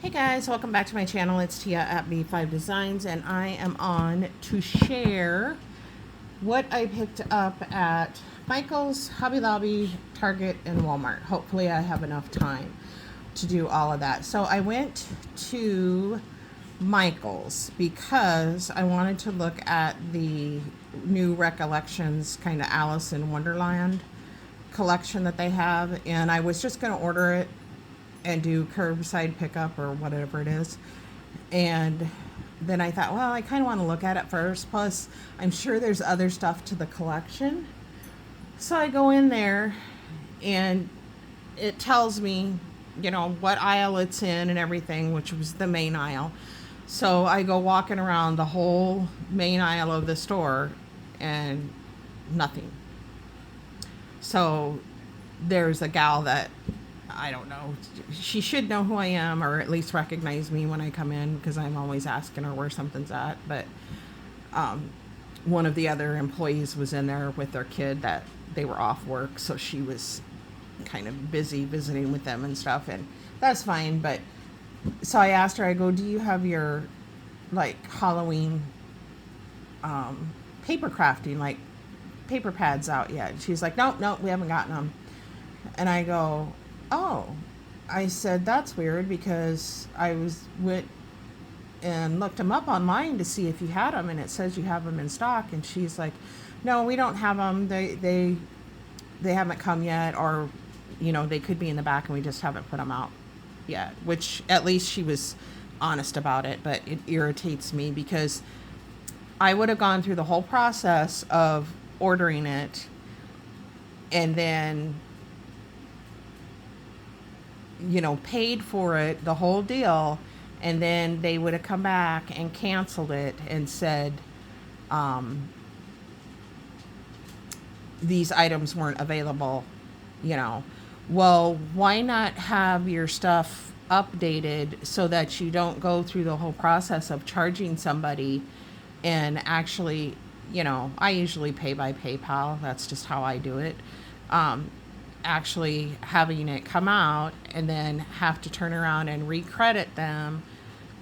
Hey guys, welcome back to my channel. It's Tia at B5 Designs, and I am on to share what I picked up at Michael's, Hobby Lobby, Target, and Walmart. Hopefully I have enough time to do all of that. So I went to Michael's because I wanted to look at the new Recollections kind of Alice in Wonderland collection that they have, and I was just going to order it and do curbside pickup or whatever it is. And then I thought, well, I kind of want to look at it first. Plus, I'm sure there's other stuff to the collection. So I go in there and it tells me, what aisle it's in and everything, which was the main aisle. So I go walking around the whole main aisle of the store and nothing. So there's a gal that, I don't know, she should know who I am, or at least recognize me when I come in, because I'm always asking her where something's at. But one of the other employees was in there with their kid that they were off work, so she was kind of busy visiting with them and stuff, and that's fine. But so I asked her, I go, do you have your Halloween paper crafting, paper pads out yet? And she's like, no, we haven't gotten them. And I go, oh, I said, that's weird, because I went and looked them up online to see if you had them, and it says you have them in stock. And she's like, no, we don't have them. They haven't come yet, or they could be in the back and we just haven't put them out yet. Which, at least she was honest about it. But it irritates me, because I would have gone through the whole process of ordering it and then paid for it, the whole deal, and then they would have come back and canceled it and said these items weren't available. Well, why not have your stuff updated so that you don't go through the whole process of charging somebody and actually, I usually pay by PayPal. That's just how I do it. Actually having it come out and then have to turn around and recredit them,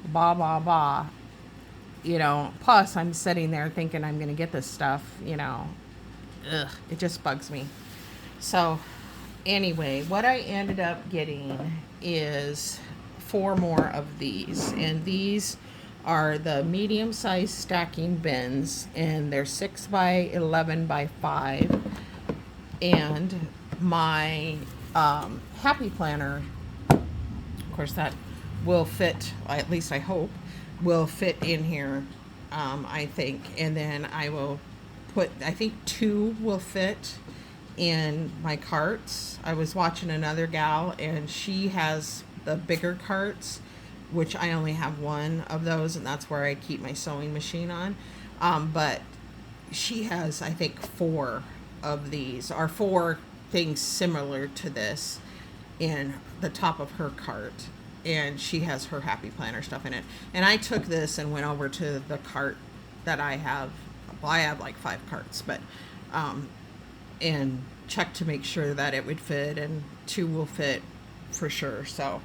blah, blah, blah. Plus I'm sitting there thinking I'm going to get this stuff, it just bugs me. So anyway, what I ended up getting is 4 more of these, and these are the medium-sized stacking bins, and they're 6 by 11 by 5, and my happy planner, of course, that will fit, at least I hope, will fit in here, I think. And then I will put, I think 2 will fit in my carts. I was watching another gal, and she has the bigger carts, which I only have 1 of those, and that's where I keep my sewing machine on. But she has, I think, 4 of these, or 4 things similar to this in the top of her cart, and she has her happy planner stuff in it. And I took this and went over to the cart that I have. Well, I have 5 carts, but and checked to make sure that it would fit, and 2 will fit for sure. So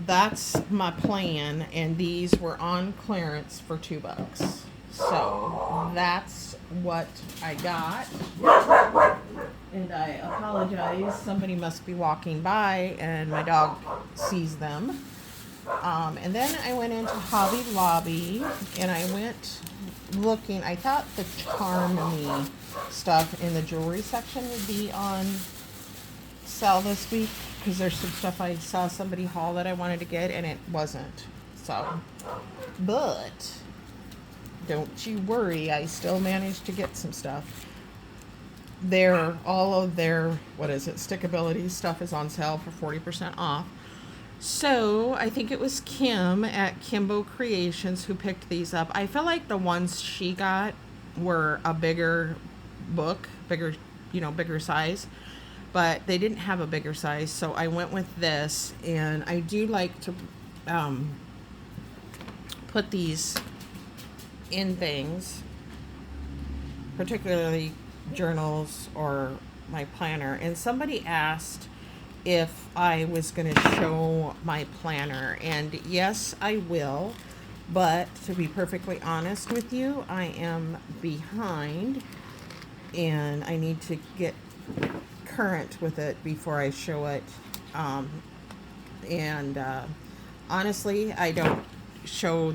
that's my plan, and these were on clearance for $2. So that's what I got. And I apologize, somebody must be walking by and my dog sees them. And then I went into Hobby Lobby, and I went looking. I thought the Charm Me stuff in the jewelry section would be on sale this week, because there's some stuff I saw somebody haul that I wanted to get, and it wasn't. So, but don't you worry, I still managed to get some stuff. All of their, stickability stuff is on sale for 40% off. So I think it was Kim at Kimbo Creations who picked these up. I feel like the ones she got were a bigger book, bigger size, but they didn't have a bigger size. So I went with this, and I do like to put these in things, particularly journals or my planner. And somebody asked if I was going to show my planner. And yes, I will. But to be perfectly honest with you, I am behind and I need to get current with it before I show it. And honestly, I don't show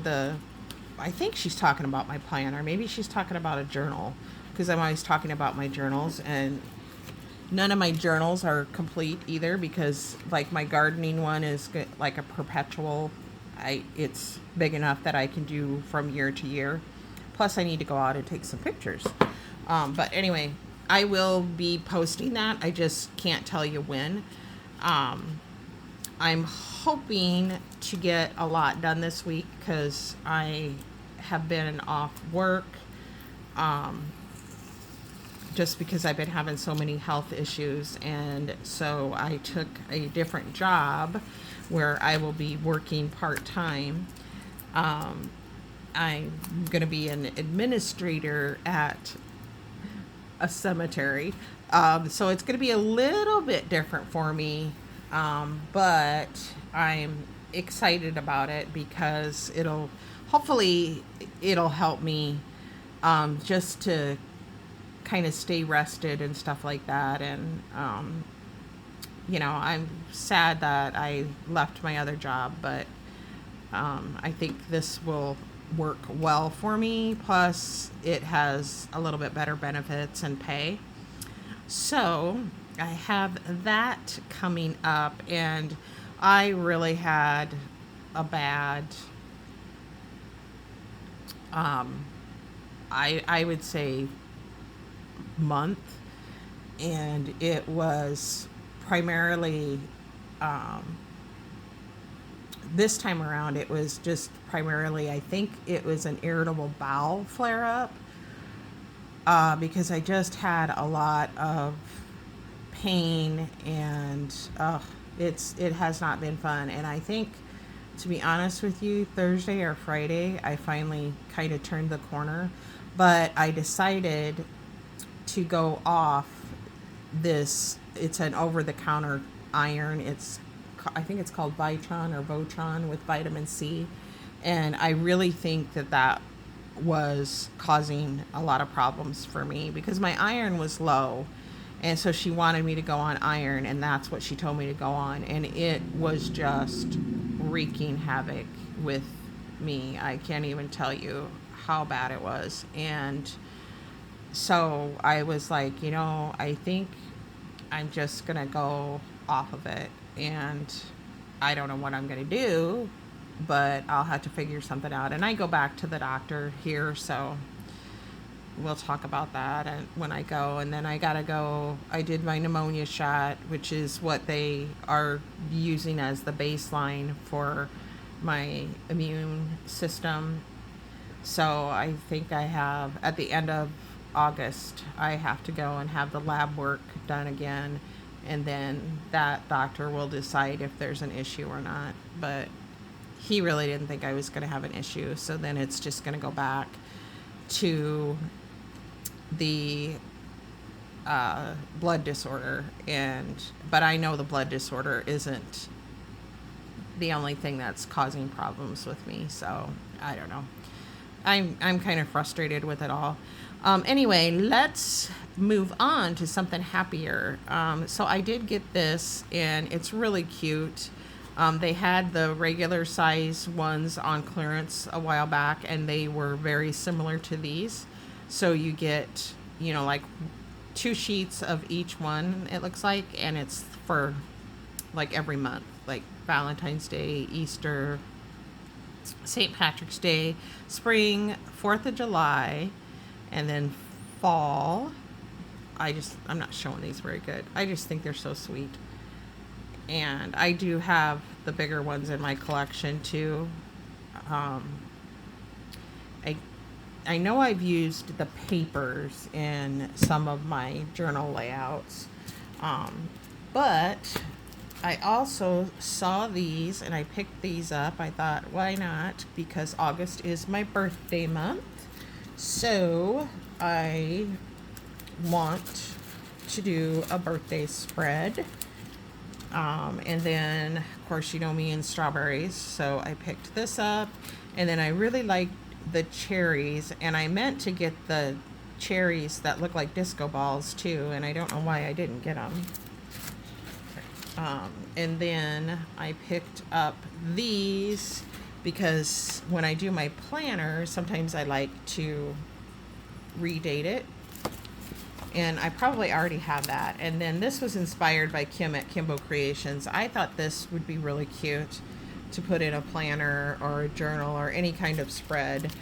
I think she's talking about my planner. Maybe she's talking about a journal, because I'm always talking about my journals, and none of my journals are complete either, because like my gardening one is like a perpetual. It's big enough that I can do from year to year. Plus I need to go out and take some pictures. But anyway, I will be posting that. I just can't tell you when. I'm hoping to get a lot done this week because I have been off work. Just because I've been having so many health issues, and so I took a different job where I will be working part-time. I'm going to be an administrator at a cemetery, so it's going to be a little bit different for me, but I'm excited about it because hopefully it'll help me just to kind of stay rested and stuff like that. And I'm sad that I left my other job, but I think this will work well for me. Plus it has a little bit better benefits and pay. So I have that coming up, and I really had a bad I would say month, and it was primarily this time around it was just primarily, I think it was an irritable bowel flare up, because I just had a lot of pain, and it has not been fun. And I think, to be honest with you, Thursday or Friday I finally kind of turned the corner, but I decided to go off this. It's an over-the-counter iron. I think it's called Vitron or Votron with vitamin C, and I really think that was causing a lot of problems for me because my iron was low, and so she wanted me to go on iron, and that's what she told me to go on, and it was just wreaking havoc with me. I can't even tell you how bad it was. And so I was like, I think I'm just going to go off of it. And I don't know what I'm going to do, but I'll have to figure something out. And I go back to the doctor here, so we'll talk about that and when I go. And then I got to go. I did my pneumonia shot, which is what they are using as the baseline for my immune system. So I think I have, at the end of August, I have to go and have the lab work done again, and then that doctor will decide if there's an issue or not. But he really didn't think I was going to have an issue, so then it's just going to go back to the blood disorder. But I know the blood disorder isn't the only thing that's causing problems with me, so I don't know. I'm kind of frustrated with it all. Anyway, let's move on to something happier. So I did get this, and it's really cute. They had the regular size ones on clearance a while back, and they were very similar to these. So you get, like 2 sheets of each one, it looks like, and it's for like every month, like Valentine's Day, Easter, St. Patrick's Day, spring, 4th of July, and then fall. I'm not showing these very good. I just think they're so sweet. And I do have the bigger ones in my collection too. I know I've used the papers in some of my journal layouts, but I also saw these and I picked these up. I thought, why not? Because August is my birthday month. So I want to do a birthday spread. And then, of course, you know me and strawberries, so I picked this up. And then I really liked the cherries, and I meant to get the cherries that look like disco balls too, and I don't know why I didn't get them. And then I picked up these because when I do my planner, sometimes I like to redate it. And I probably already have that. And then this was inspired by Kim at Kimbo Creations. I thought this would be really cute to put in a planner or a journal or any kind of spread.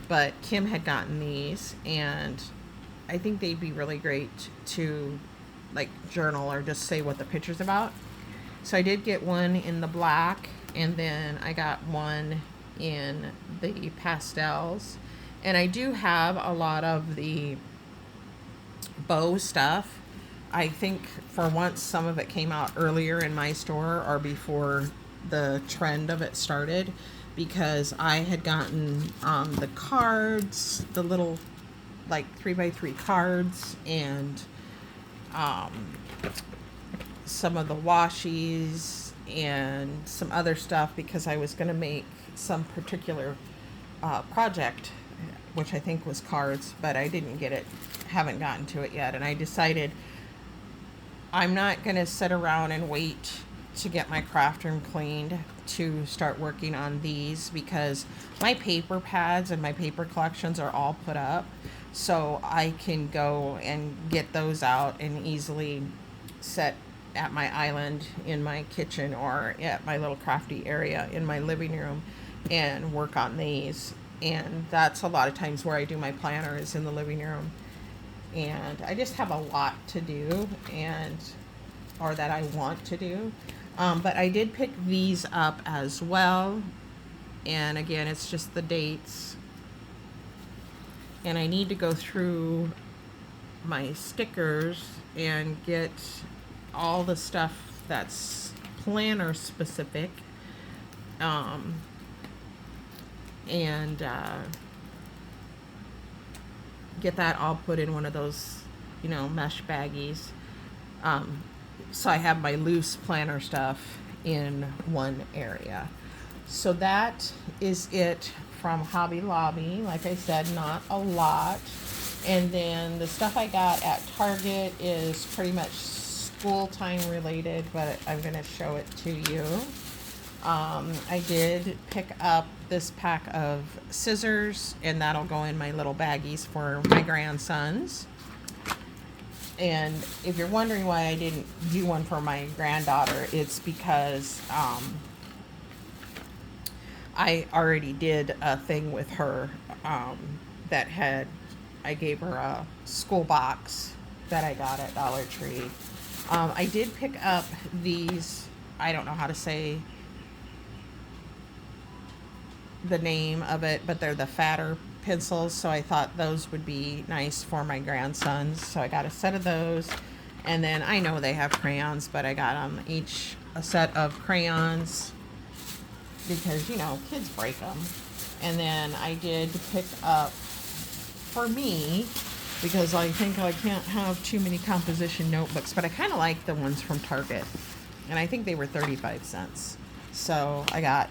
But Kim had gotten these, and I think they'd be really great to like journal or just say what the picture's about. So I did get one in the black, and then I got one in the pastels. And I do have a lot of the bow stuff. I think for once some of it came out earlier in my store or before the trend of it started, because I had gotten the cards, the little like 3x3 cards, and some of the washies and some other stuff because I was going to make some particular project, which I think was cards, but I didn't get it, haven't gotten to it yet. And I decided I'm not going to sit around and wait to get my craft room cleaned to start working on these, because my paper pads and my paper collections are all put up, so I can go and get those out and easily set at my island in my kitchen or at my little crafty area in my living room and work on these. And that's a lot of times where I do my planner, is in the living room. And I just have a lot to do, and or that I want to do. But I did pick these up as well. And again, it's just the dates. And I need to go through my stickers and get all the stuff that's planner specific. And get that all put in one of those, mesh baggies. So I have my loose planner stuff in one area. So that is it from Hobby Lobby. Like I said, not a lot. And then the stuff I got at Target is pretty much school time related, but I'm going to show it to you. I did pick up this pack of scissors, and that'll go in my little baggies for my grandsons. And if you're wondering why I didn't do one for my granddaughter, it's because I already did a thing with her I gave her a school box that I got at Dollar Tree. I did pick up these, I don't know how to say the name of it, but they're the fatter pencils, so I thought those would be nice for my grandsons. So I got a set of those, and then I know they have crayons, but I got them each a set of crayons because kids break them. And then I did pick up for me, because I think I can't have too many composition notebooks, but I kind of like the ones from Target, and I think they were 35 cents. So I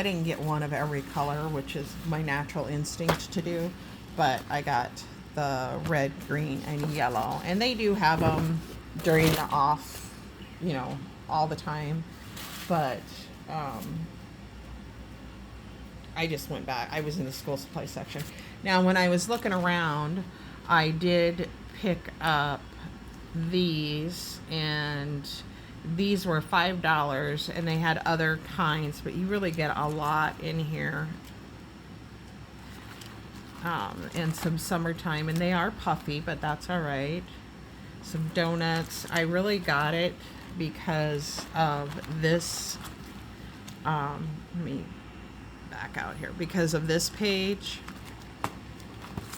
didn't get one of every color, which is my natural instinct to do, but I got the red, green, and yellow. And they do have them during the off, all the time. But I just went back. I was in the school supply section. Now, when I was looking around, I did pick up these, and these were $5, and they had other kinds, but you really get a lot in here. And some summertime, and they are puffy, but that's all right. Some donuts. I really got it because of this. Let me back out here, because of this page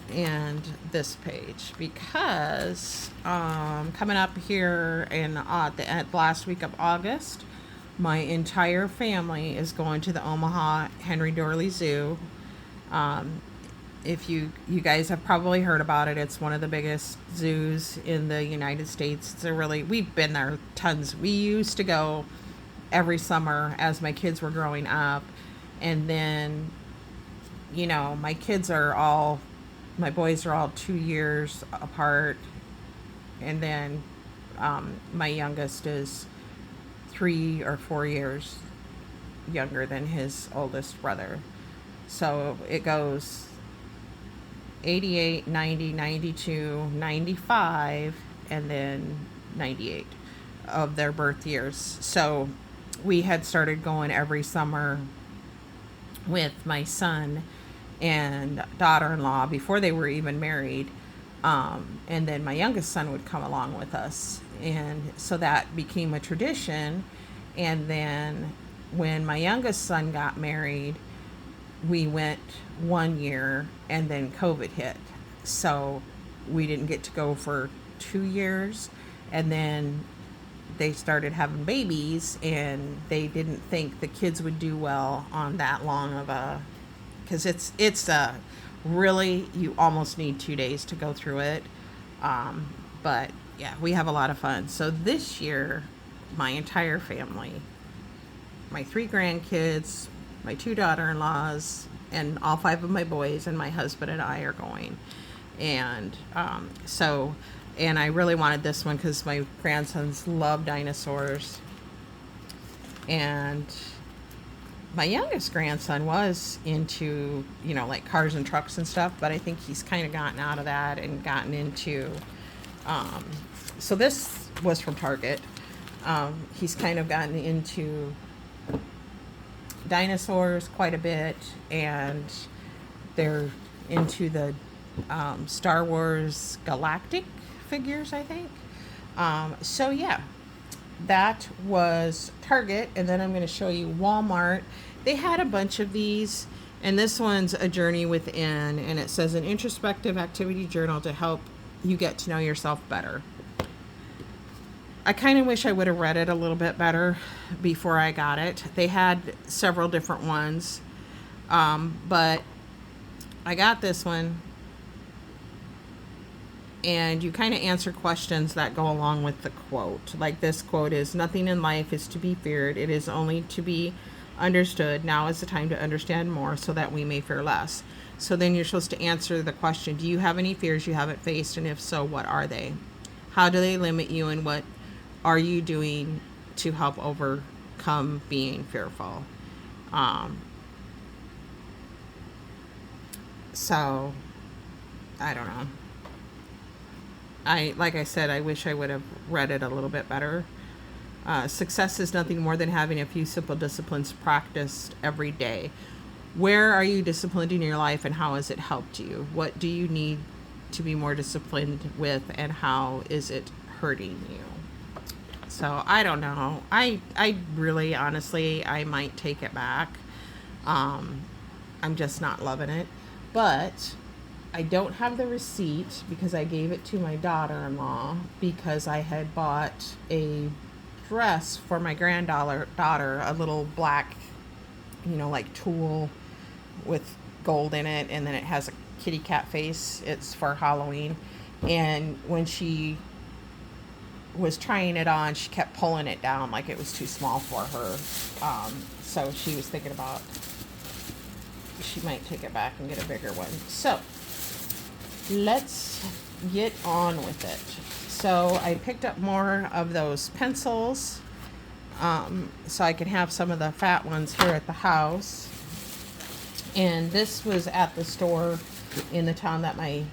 and this page, because coming up here in the last week of August, my entire family is going to the Omaha Henry Doorly Zoo. if you guys have probably heard about it, it's one of the biggest zoos in the United States. We've been there tons. We used to go every summer as my kids were growing up, and then my boys are all 2 years apart, and then my youngest is 3 or 4 years younger than his oldest brother. So it goes 88, 90, 92, 95, and then 98 of their birth years. So we had started going every summer with my son and daughter-in-law before they were even married. And then my youngest son would come along with us. And so that became a tradition. And then when my youngest son got married, we went 1 year, and then COVID hit. So we didn't get to go for 2 years. And then they started having babies, and they didn't think the kids would do well on that long of a, because it's a really, you almost need 2 days to go through it. But yeah, we have a lot of fun. So this year, my entire family, my 3 grandkids, my 2 daughter-in-laws, and all 5 of my boys, and my husband and I are going. And and I really wanted this one because my grandsons love dinosaurs. And my youngest grandson was into, like cars and trucks and stuff, but I think he's kind of gotten out of that and gotten into, so this was from Target. He's kind of gotten into dinosaurs quite a bit, and they're into the Star Wars Galactic figures, I think. So yeah, that was Target. And then I'm going to show you Walmart. They had a bunch of these, and this one's A Journey Within, and it says an introspective activity journal to help you get to know yourself better. I kind of wish I would have read it a little bit better before I got it. They had several different ones, but I got this one, and you kind of answer questions that go along with the quote. Like this quote is, "Nothing in life is to be feared. It is only to be understood. Now is the time to understand more so that we may fear less." So then you're supposed to answer the question, do you have any fears you haven't faced? And if so, what are they? How do they limit you, and what are you doing to help overcome being fearful? So I don't know. Like I said, I wish I would have read it a little bit better. Success is nothing more than having a few simple disciplines practiced every day. Where are you disciplined in your life, and how has it helped you? What do you need to be more disciplined with, and how is it hurting you? So I don't know. I really, honestly, I might take it back. I'm just not loving it. But I don't have the receipt because I gave it to my daughter-in-law because I had bought a dress for my daughter, a little black, like tulle with gold in it, and then it has a kitty cat face. It's for Halloween. And when she was trying it on, she kept pulling it down like it was too small for her. So she was thinking about she might take it back and get a bigger one. So let's get on with it. So I picked up more of those pencils, so I can have some of the fat ones here at the house. And this was at the store in the town that my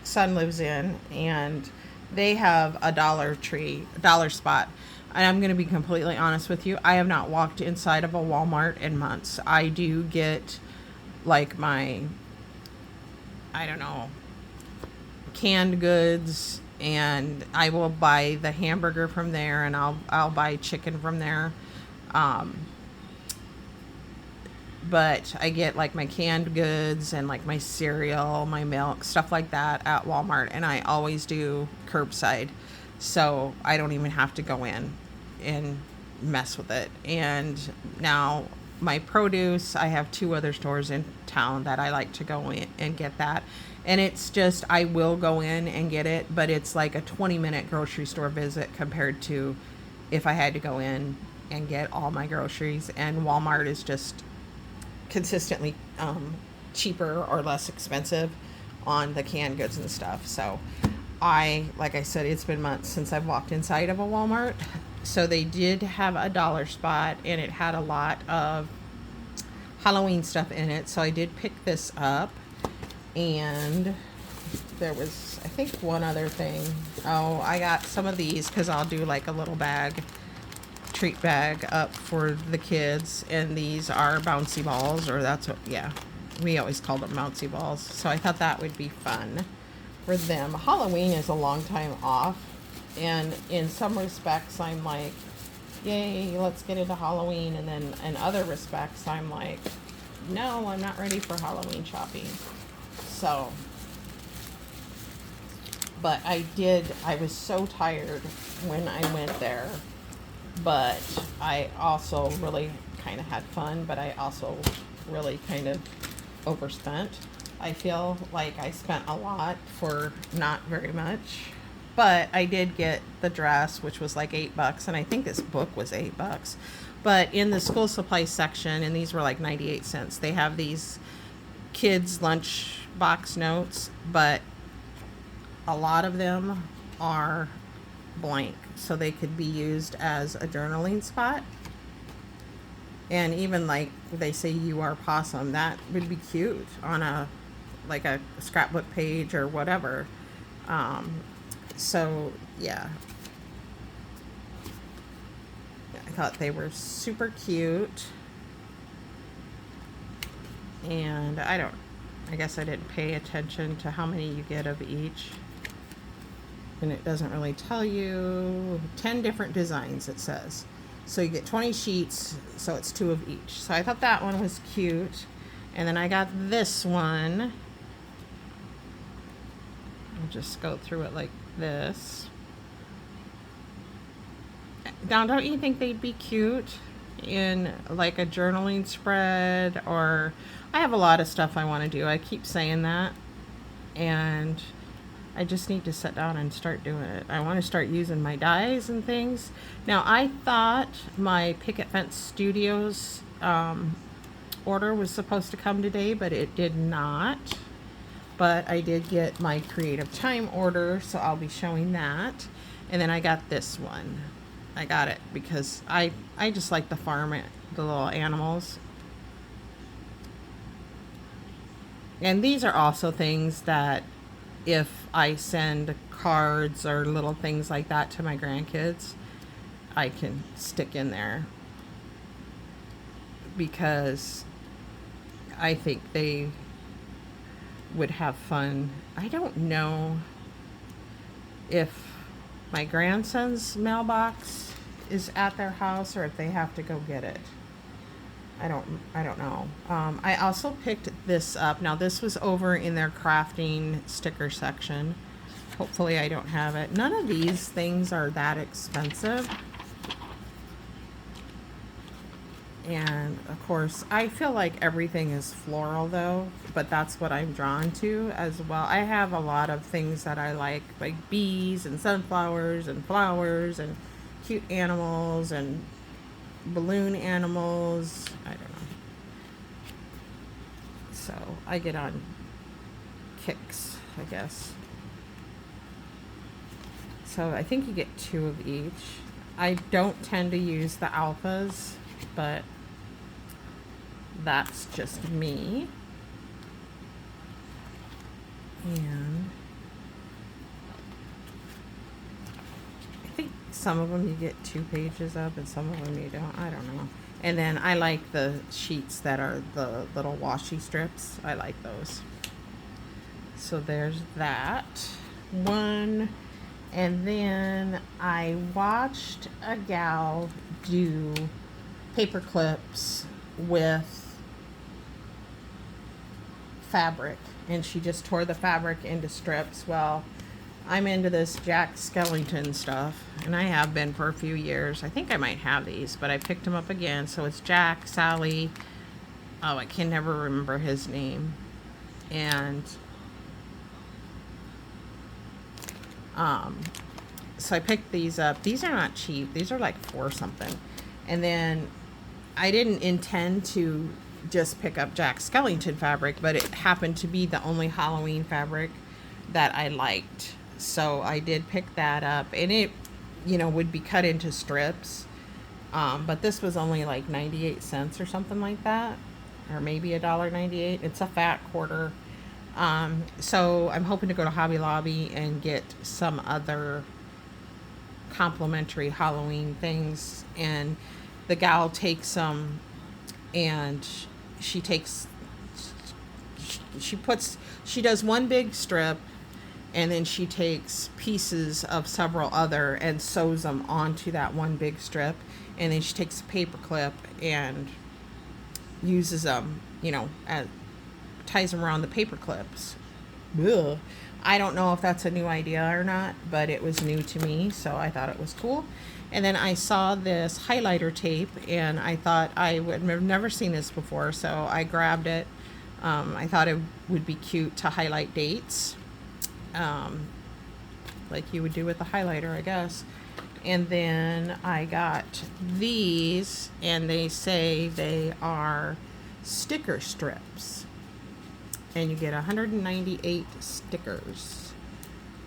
son lives in, and they have a Dollar Spot. And I'm going to be completely honest with you, I have not walked inside of a Walmart in months. I do get like my, I don't know, canned goods, and I will buy the hamburger from there, and I'll buy chicken from there. But I get like my canned goods and like my cereal, my milk, stuff like that at Walmart, and I always do curbside, so I don't even have to go in and mess with it. And now my produce, I have 2 other stores in town that I like to go in and get that. And it's just, I will go in and get it, but it's like a 20-minute grocery store visit compared to if I had to go in and get all my groceries. And Walmart is just consistently cheaper or less expensive on the canned goods and stuff. So like I said, it's been months since I've walked inside of a Walmart. So they did have a dollar spot, and it had a lot of Halloween stuff in it. So I did pick this up, and there was, I think, one other thing. Oh, I got some of these because I'll do like a little treat bag up for the kids. And these are bouncy balls, or that's what, yeah, we always called them bouncy balls. So I thought that would be fun for them. Halloween is a long time off. And in some respects, I'm like, yay, let's get into Halloween. And then in other respects, I'm like, no, I'm not ready for Halloween shopping. So, but I was so tired when I went there. But I also really kind of had fun, but I also really kind of overspent. I feel like I spent a lot for not very much. But I did get the dress, which was like $8, and I think this book was $8. But in the school supply section, and these were like 98 cents, they have these kids' lunch box notes, but a lot of them are blank, so they could be used as a journaling spot. And even like they say "you are possum," that would be cute on a scrapbook page or whatever. So, yeah. I thought they were super cute. And I guess I didn't pay attention to how many you get of each. And it doesn't really tell you. 10 different designs, it says. So you get 20 sheets, so it's 2 of each. So I thought that one was cute. And then I got this one. I'll just go through it like this. Now, don't you think they'd be cute in like a journaling spread? Or I have a lot of stuff I want to do. I keep saying that, and I just need to sit down and start doing it. I want to start using my dies and things. Now, I thought my Picket Fence Studios order was supposed to come today, but it did not. But I did get my Creative Time order, so I'll be showing that. And then I got this one. I got it because I just like the the little animals. And these are also things that if I send cards or little things like that to my grandkids, I can stick in there. Because I think they would have fun. I don't know if my grandson's mailbox is at their house or if they have to go get it. I don't know. I also picked this up. Now this was over in their crafting sticker section. Hopefully I don't have it. None of these things are that expensive. And of course, I feel like everything is floral though, but that's what I'm drawn to as well. I have a lot of things that I like bees and sunflowers and flowers and cute animals and balloon animals. I don't know. So I get on kicks, I guess. So I think you get 2 of each. I don't tend to use the alphas, but that's just me. And I think some of them you get 2 pages of and some of them you don't. I don't know. And then I like the sheets that are the little washi strips. I like those. So there's that one. And then I watched a gal do paper clips with fabric, and she just tore the fabric into strips. Well, I'm into this Jack Skellington stuff, and I have been for a few years. I think I might have these, but I picked them up again. So it's Jack, Sally. Oh, I can never remember his name. And so I picked these up. These are not cheap. These are like $4 something. And then I didn't intend to just pick up Jack Skellington fabric, but it happened to be the only Halloween fabric that I liked. So I did pick that up, and it, would be cut into strips. But this was only like 98 cents or something like that, or maybe $1.98. It's a fat quarter. So I'm hoping to go to Hobby Lobby and get some other complimentary Halloween things. And the gal takes them, and she does one big strip, and then she takes pieces of several other and sews them onto that one big strip, and then she takes a paper clip and uses them, ties them around the paper clips. Ugh. I don't know if that's a new idea or not, but it was new to me, so I thought it was cool. And then I saw this highlighter tape, and I thought I would have never seen this before, so I grabbed it. I thought it would be cute to highlight dates, like you would do with a highlighter, I guess. And then I got these, and they say they are sticker strips. And you get 198 stickers.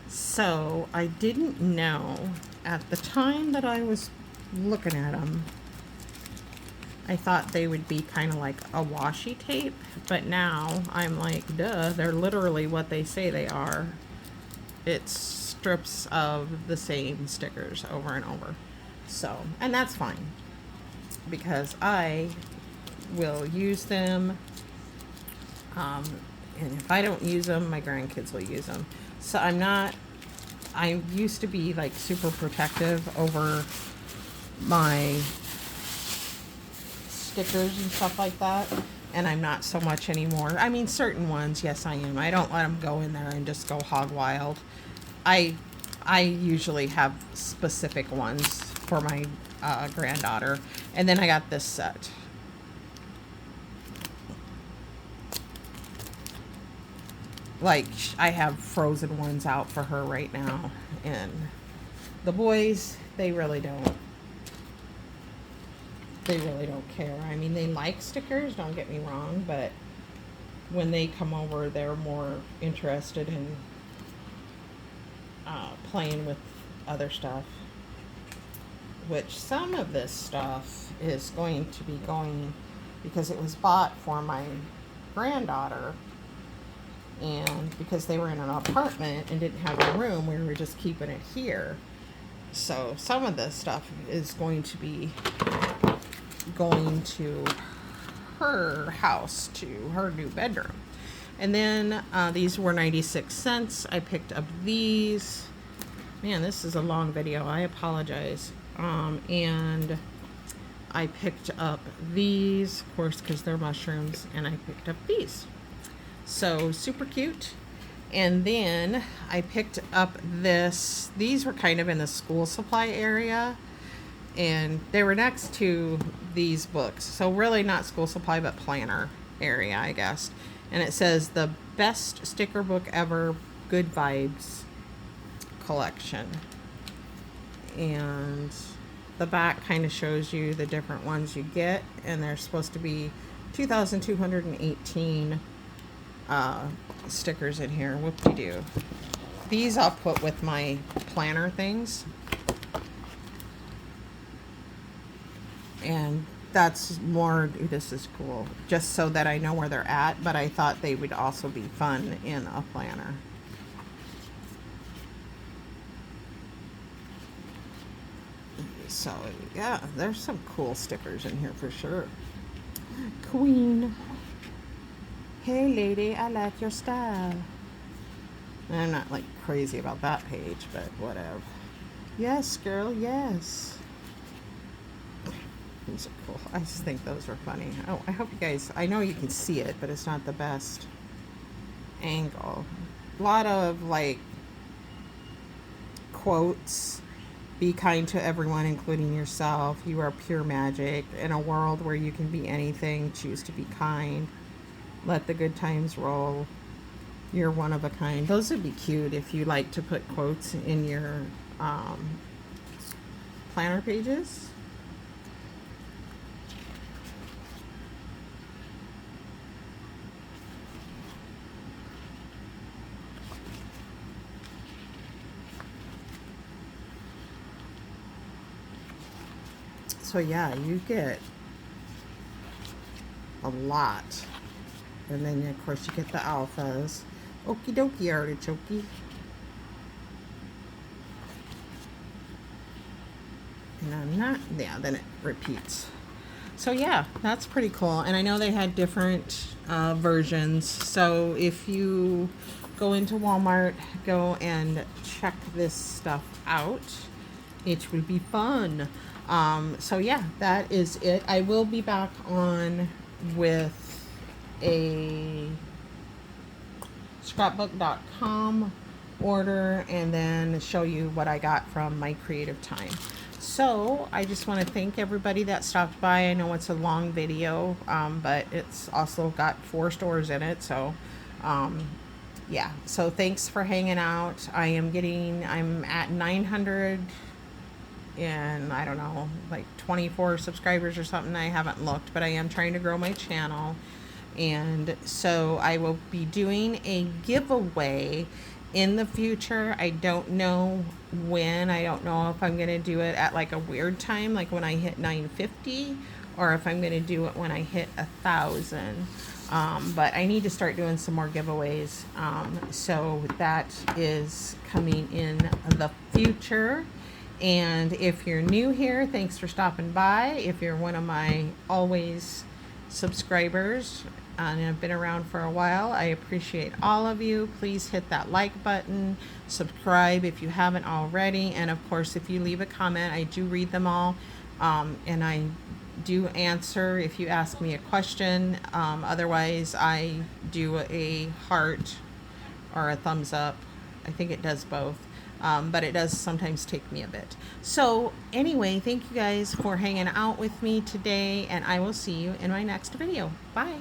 So I didn't know at the time that I was looking at them, I thought they would be kind of like a washi tape, but now I'm like, duh, they're literally what they say they are. It's strips of the same stickers over and over. So, and that's fine, because I will use them. And if I don't use them, my grandkids will use them. So I used to be like super protective over my stickers and stuff like that, and I'm not so much anymore. I mean, certain ones, yes, I am. I don't let them go in there and just go hog wild. I usually have specific ones for my granddaughter. And then I got this set. Like, I have frozen ones out for her right now, and the boys, they really don't care. I mean, they like stickers, don't get me wrong, but when they come over, they're more interested in playing with other stuff, which some of this stuff is going to be going, because it was bought for my granddaughter. And because they were in an apartment and didn't have a room, we were just keeping it here. So some of this stuff is going to be going to her house, to her new bedroom. And then these were 96 cents. I picked up these. Man, this is a long video. I apologize. And I picked up these, of course, because they're mushrooms. And I picked up these. So super cute. And then I picked up this. These were kind of in the school supply area, and they were next to these books. So really not school supply, but planner area, I guess. And it says the best sticker book ever, Good Vibes collection. And the back kind of shows you the different ones you get, and they're supposed to be 2,218 stickers in here. Whoop-de-doo. These I'll put with my planner things. And that's more, this is cool, just so that I know where they're at, but I thought they would also be fun in a planner. So, yeah, there's some cool stickers in here for sure. Queen. Hey lady, I like your style. I'm not like crazy about that page, but whatever. Yes, girl, yes. These are cool. I just think those are funny. Oh, I hope you guys, I know you can see it, but it's not the best angle. A lot of like quotes. Be kind to everyone, including yourself. You are pure magic. In a world where you can be anything, choose to be kind. Let the good times roll. You're one of a kind. Those would be cute if you like to put quotes in your planner pages. So yeah, you get a lot. And then of course you get the alphas. Okie dokie, artichoke. And I'm not, yeah, then it repeats. So yeah, that's pretty cool. And I know they had different versions. So if you go into Walmart, go and check this stuff out. It will be fun. So yeah, that is it. I will be back on with a scrapbook.com order and then show you what I got from my creative time. So I just want to thank everybody that stopped by. I know it's a long video, but it's also got 4 stores in it. So yeah, so thanks for hanging out. I'm at 900 and I don't know, like 24 subscribers or something. I haven't looked, but I am trying to grow my channel. And so I will be doing a giveaway in the future. I don't know when. I don't know if I'm going to do it at like a weird time, like when I hit 950, or if I'm going to do it when I hit 1,000. But I need to start doing some more giveaways. So that is coming in the future. And if you're new here, thanks for stopping by. If you're one of my always subscribers and have been around for a while, I appreciate all of you. Please hit that like button, subscribe if you haven't already, and of course if you leave a comment, I do read them all, and I do answer if you ask me a question. Otherwise I do a heart or a thumbs up. I think it does both. But it does sometimes take me a bit. So anyway, thank you guys for hanging out with me today, and I will see you in my next video. Bye.